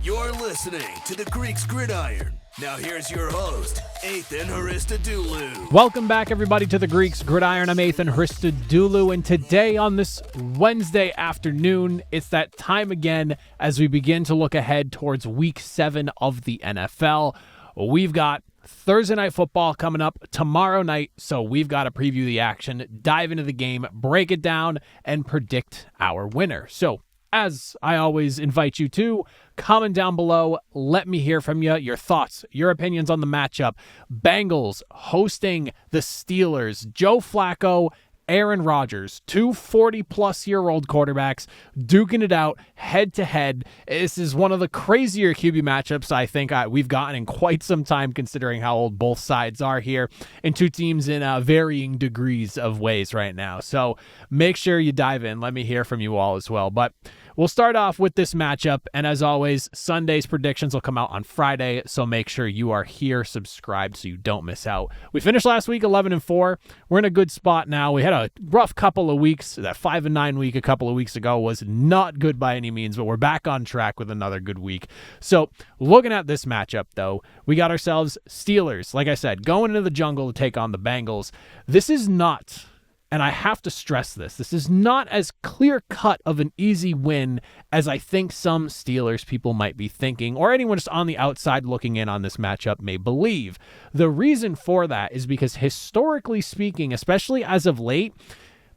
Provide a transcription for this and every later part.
You're listening to the Greeks Gridiron. Now here's your host, Ethan Haristadoulou. Welcome back, everybody, to the Greeks Gridiron. I'm Ethan Haristadoulou, and today on this Wednesday afternoon, it's that time again as we begin to look ahead towards Week 7 of the NFL. We've got Thursday Night Football coming up tomorrow night, so we've got to preview the action, dive into the game, break it down, and predict our winner. So, as I always invite you to, comment down below. Let me hear from you, your thoughts, your opinions on the matchup. Bengals hosting the Steelers. Joe Flacco, Aaron Rodgers, two 40-plus-year-old quarterbacks duking it out head-to-head. This is one of the crazier QB matchups I think we've gotten in quite some time, considering how old both sides are here, and two teams in varying degrees of ways right now. So make sure you dive in. Let me hear from you all as well. But we'll start off with this matchup, and as always, Sunday's predictions will come out on Friday, so make sure you are here, subscribed, so you don't miss out. We finished last week 11-4. We're in a good spot now. We had a rough couple of weeks. That 5-9 week a couple of weeks ago was not good by any means, but we're back on track with another good week. So looking at this matchup, though, we got ourselves Steelers, like I said, going into the jungle to take on the Bengals. This is not, and I have to stress this is not as clear-cut of an easy win as I think some Steelers people might be thinking, or anyone just on the outside looking in on this matchup may believe. The reason for that is because historically speaking, especially as of late,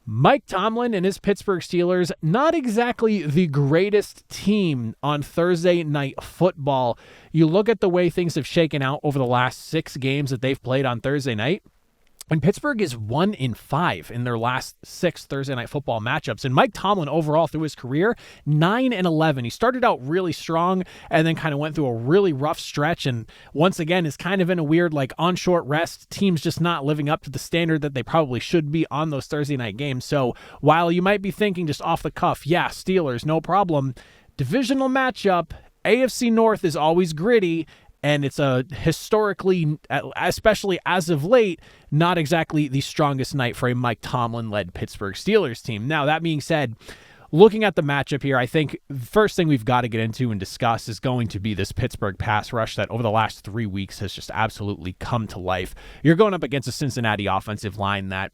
Mike Tomlin and his Pittsburgh Steelers, not exactly the greatest team on Thursday Night Football. You look at the way things have shaken out over the last 6 games that they've played on Thursday night, and Pittsburgh is 1-5 in their last 6 Thursday Night Football matchups. And Mike Tomlin, overall through his career, 9-11. He started out really strong and then kind of went through a really rough stretch. And once again, is kind of in a weird, on short rest. Teams just not living up to the standard that they probably should be on those Thursday night games. So while you might be thinking just off the cuff, yeah, Steelers, no problem. Divisional matchup, AFC North is always gritty. And it's a historically, especially as of late, not exactly the strongest night for a Mike Tomlin-led Pittsburgh Steelers team. Now, that being said, looking at the matchup here, I think the first thing we've got to get into and discuss is going to be this Pittsburgh pass rush that over the last 3 weeks has just absolutely come to life. You're going up against a Cincinnati offensive line that,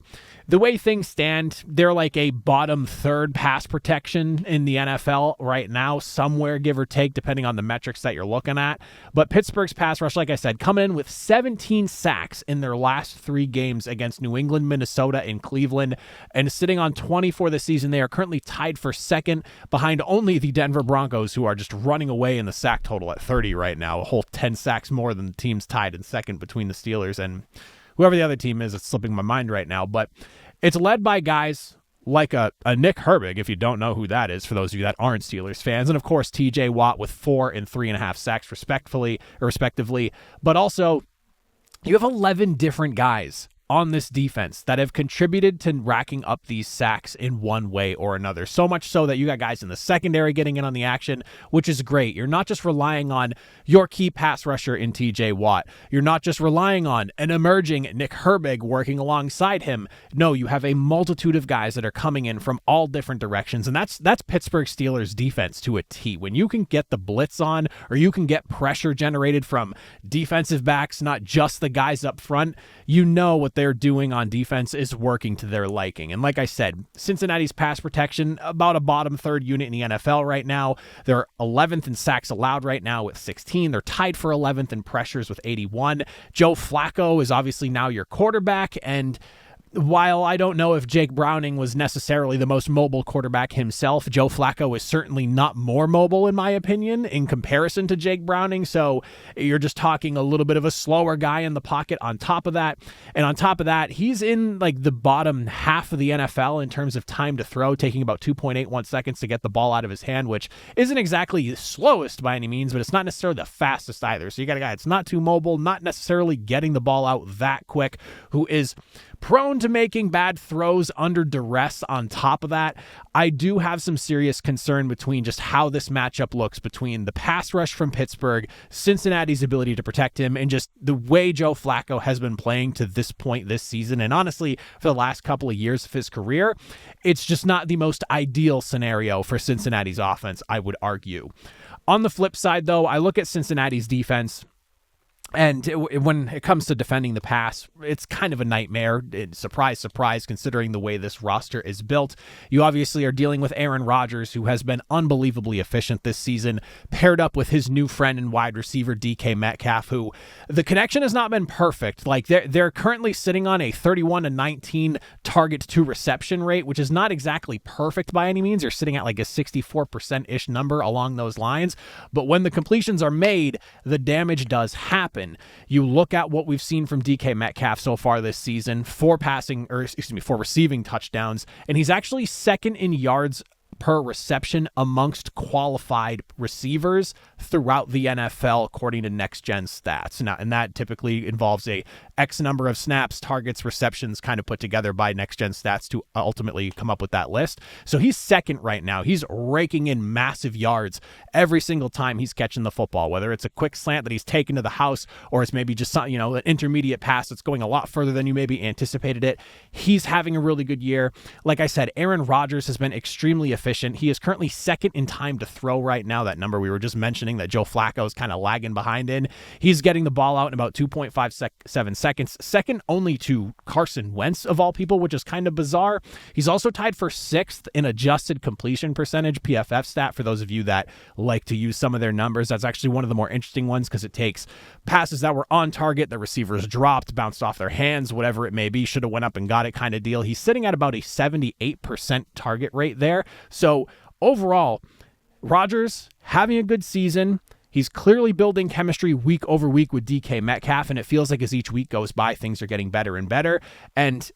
the way things stand, they're like a bottom third pass protection in the NFL right now, somewhere give or take, depending on the metrics that you're looking at. But Pittsburgh's pass rush, like I said, come in with 17 sacks in their last 3 games against New England, Minnesota, and Cleveland, and sitting on 20 for the season. They are currently tied for second behind only the Denver Broncos, who are just running away in the sack total at 30 right now, a whole 10 sacks more than the teams tied in second between the Steelers and whoever the other team is. It's slipping my mind right now, but it's led by guys like a Nick Herbig, if you don't know who that is, for those of you that aren't Steelers fans, and of course TJ Watt with 4 and 3.5 sacks respectively, but also you have 11 different guys on this defense that have contributed to racking up these sacks in one way or another. So much so that you got guys in the secondary getting in on the action, which is great. You're not just relying on your key pass rusher in TJ Watt. You're not just relying on an emerging Nick Herbig working alongside him. No, you have a multitude of guys that are coming in from all different directions, and that's Pittsburgh Steelers defense to a T. When you can get the blitz on, or you can get pressure generated from defensive backs, not just the guys up front, you know what they're doing on defense is working to their liking. And like I said, Cincinnati's pass protection, about a bottom third unit in the NFL right now. They're 11th in sacks allowed right now with 16. They're tied for 11th in pressures with 81. Joe Flacco is obviously now your quarterback, and while I don't know if Jake Browning was necessarily the most mobile quarterback himself, Joe Flacco is certainly not more mobile, in my opinion, in comparison to Jake Browning. So you're just talking a little bit of a slower guy in the pocket on top of that. And on top of that, he's in the bottom half of the NFL in terms of time to throw, taking about 2.81 seconds to get the ball out of his hand, which isn't exactly the slowest by any means, but it's not necessarily the fastest either. So you got a guy that's not too mobile, not necessarily getting the ball out that quick, who is prone to making bad throws under duress. On top of that, I do have some serious concern between just how this matchup looks between the pass rush from Pittsburgh, Cincinnati's ability to protect him, and just the way Joe Flacco has been playing to this point this season. And honestly, for the last couple of years of his career, it's just not the most ideal scenario for Cincinnati's offense, I would argue. On the flip side, though, I look at Cincinnati's defense, and when it comes to defending the pass, it's kind of a nightmare. Surprise, surprise, considering the way this roster is built. You obviously are dealing with Aaron Rodgers, who has been unbelievably efficient this season, paired up with his new friend and wide receiver, DK Metcalf, who the connection has not been perfect. Like they're currently sitting on a 31-19 target to reception rate, which is not exactly perfect by any means. They're sitting at like a 64%-ish number along those lines. But when the completions are made, the damage does happen. You look at what we've seen from DK Metcalf so far this season, 4 receiving touchdowns, and he's actually second in yards per reception amongst qualified receivers throughout the NFL, according to Next Gen Stats. Now, and that typically involves a X number of snaps, targets, receptions kind of put together by Next Gen Stats to ultimately come up with that list. So he's second right now. He's raking in massive yards every single time he's catching the football, whether it's a quick slant that he's taken to the house or it's maybe just something, an intermediate pass that's going a lot further than you maybe anticipated it. He's having a really good year. Like I said, Aaron Rodgers has been extremely efficient. He is currently second in time to throw right now. That number we were just mentioning that Joe Flacco is kind of lagging behind in. He's getting the ball out in about 2.57 seconds, second only to Carson Wentz of all people, which is kind of bizarre. He's also tied for 6th in adjusted completion percentage, PFF stat, for those of you that like to use some of their numbers. That's actually one of the more interesting ones because it takes passes that were on target, the receivers dropped, bounced off their hands, whatever it may be, should have went up and got it kind of deal. He's sitting at about a 78% target rate there. So overall, Rodgers having a good season. He's clearly building chemistry week over week with DK Metcalf, and it feels like as each week goes by, things are getting better and better. And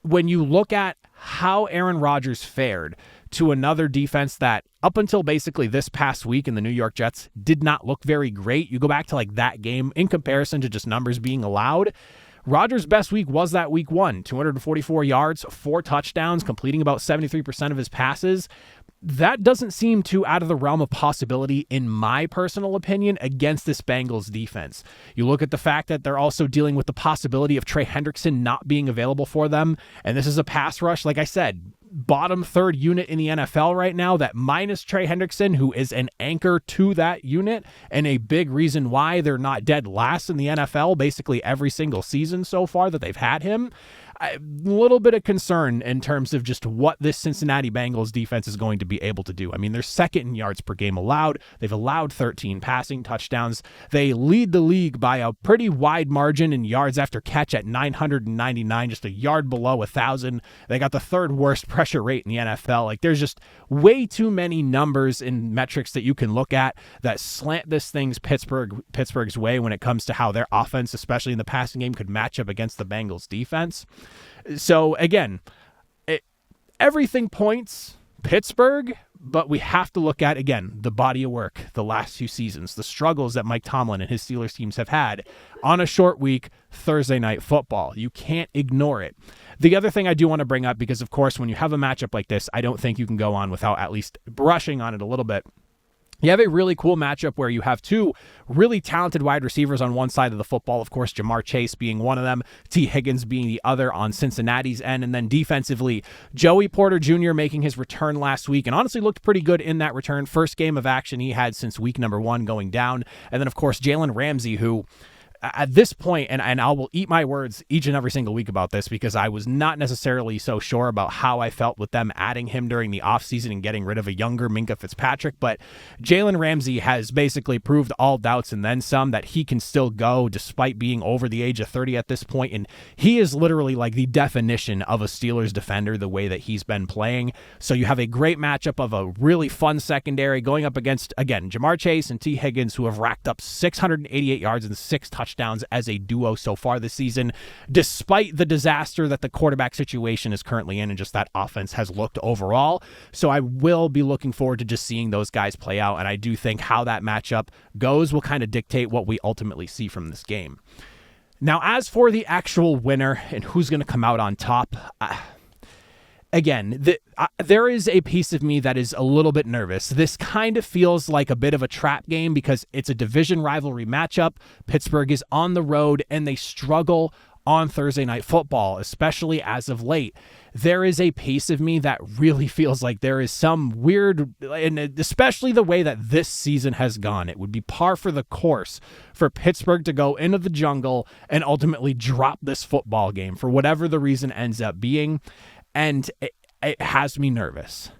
when you look at how Aaron Rodgers fared to another defense that up until basically this past week in the New York Jets did not look very great, you go back to like that game in comparison to just numbers being allowed. Rodgers' best week was that week 1, 244 yards, 4 touchdowns, completing about 73% of his passes. That doesn't seem too out of the realm of possibility, in my personal opinion, against this Bengals defense. You look at the fact that they're also dealing with the possibility of Trey Hendrickson not being available for them, and this is a pass rush, like I said, bottom 3rd unit in the NFL right now, that minus Trey Hendrickson, who is an anchor to that unit and a big reason why they're not dead last in the NFL basically every single season so far that they've had him. A little bit of concern in terms of just what this Cincinnati Bengals defense is going to be able to do. I mean, they're second in yards per game allowed. They've allowed 13 passing touchdowns. They lead the league by a pretty wide margin in yards after catch at 999, just a yard below 1,000. They got the 3rd worst pressure rate in the NFL. Like, there's just way too many numbers and metrics that you can look at that slant this thing's Pittsburgh's way when it comes to how their offense, especially in the passing game, could match up against the Bengals defense. So again, everything points Pittsburgh, but we have to look at, again, the body of work, the last 2 seasons, the struggles that Mike Tomlin and his Steelers teams have had on a short week, Thursday night football. You can't ignore it. The other thing I do want to bring up, because of course, when you have a matchup like this, I don't think you can go on without at least brushing on it a little bit. You have a really cool matchup where you have 2 really talented wide receivers on one side of the football. Of course, Jamar Chase being one of them, T. Higgins being the other on Cincinnati's end. And then defensively, Joey Porter Jr. making his return last week and honestly looked pretty good in that return. First game of action he had since week number 1 going down. And then, of course, Jalen Ramsey, who at this point, and I will eat my words each and every single week about this because I was not necessarily so sure about how I felt with them adding him during the offseason and getting rid of a younger Minkah Fitzpatrick, but Jalen Ramsey has basically proved all doubts and then some that he can still go despite being over the age of 30 at this point, and he is literally like the definition of a Steelers defender the way that he's been playing. So you have a great matchup of a really fun secondary going up against, again, Jamar Chase and T. Higgins, who have racked up 688 yards and 6 touchdowns as a duo so far this season, despite the disaster that the quarterback situation is currently in and just that offense has looked overall. So I will be looking forward to just seeing those guys play out, and I do think how that matchup goes will kind of dictate what we ultimately see from this game. Now, as for the actual winner and who's going to come out on top, again, there is a piece of me that is a little bit nervous. This kind of feels like a bit of a trap game because it's a division rivalry matchup. Pittsburgh is on the road and they struggle on Thursday Night Football, especially as of late. There is a piece of me that really feels like there is some weird, and especially the way that this season has gone, it would be par for the course for Pittsburgh to go into the jungle and ultimately drop this football game for whatever the reason ends up being. And it has me nervous.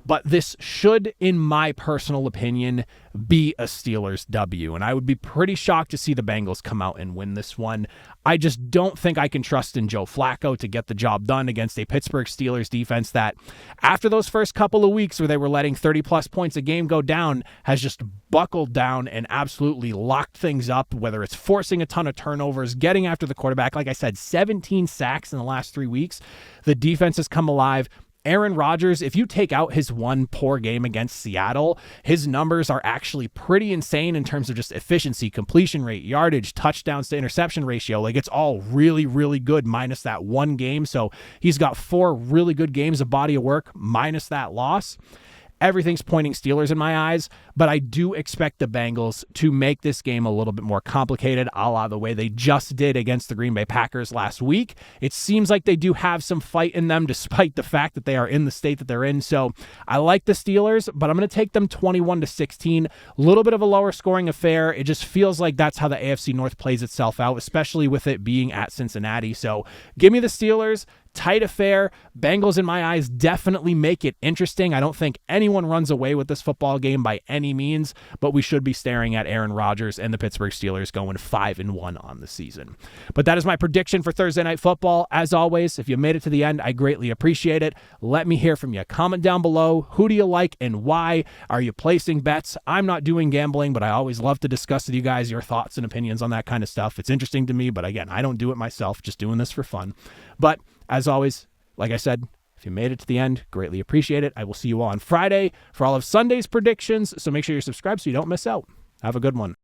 But this should, in my personal opinion, be a Steelers W. And I would be pretty shocked to see the Bengals come out and win this one. I just don't think I can trust in Joe Flacco to get the job done against a Pittsburgh Steelers defense that, after those first couple of weeks where they were letting 30-plus points a game go down, has just buckled down and absolutely locked things up, whether it's forcing a ton of turnovers, getting after the quarterback. Like I said, 17 sacks in the last 3 weeks. The defense has come alive. Aaron Rodgers, if you take out his one poor game against Seattle, his numbers are actually pretty insane in terms of just efficiency, completion rate, yardage, touchdowns to interception ratio. Like, it's all really, really good minus that one game. So he's got 4 really good games of body of work minus that loss. Everything's pointing Steelers in my eyes, but I do expect the Bengals to make this game a little bit more complicated, a la the way they just did against the Green Bay Packers last week. It seems like they do have some fight in them, despite the fact that they are in the state that they're in. So I like the Steelers, but I'm going to take them 21-16. A little bit of a lower scoring affair. It just feels like that's how the AFC North plays itself out, especially with it being at Cincinnati. So give me the Steelers. Tight affair. Bengals, in my eyes, definitely make it interesting. I don't think anyone runs away with this football game by any means, but we should be staring at Aaron Rodgers and the Pittsburgh Steelers going 5-1 on the season. But that is my prediction for Thursday Night Football. As always, if you made it to the end, I greatly appreciate it. Let me hear from you. Comment down below. Who do you like and why? Are you placing bets? I'm not doing gambling, but I always love to discuss with you guys your thoughts and opinions on that kind of stuff. It's interesting to me, but again, I don't do it myself, just doing this for fun. But as always, like I said, if you made it to the end, greatly appreciate it. I will see you all on Friday for all of Sunday's predictions, so make sure you're subscribed so you don't miss out. Have a good one.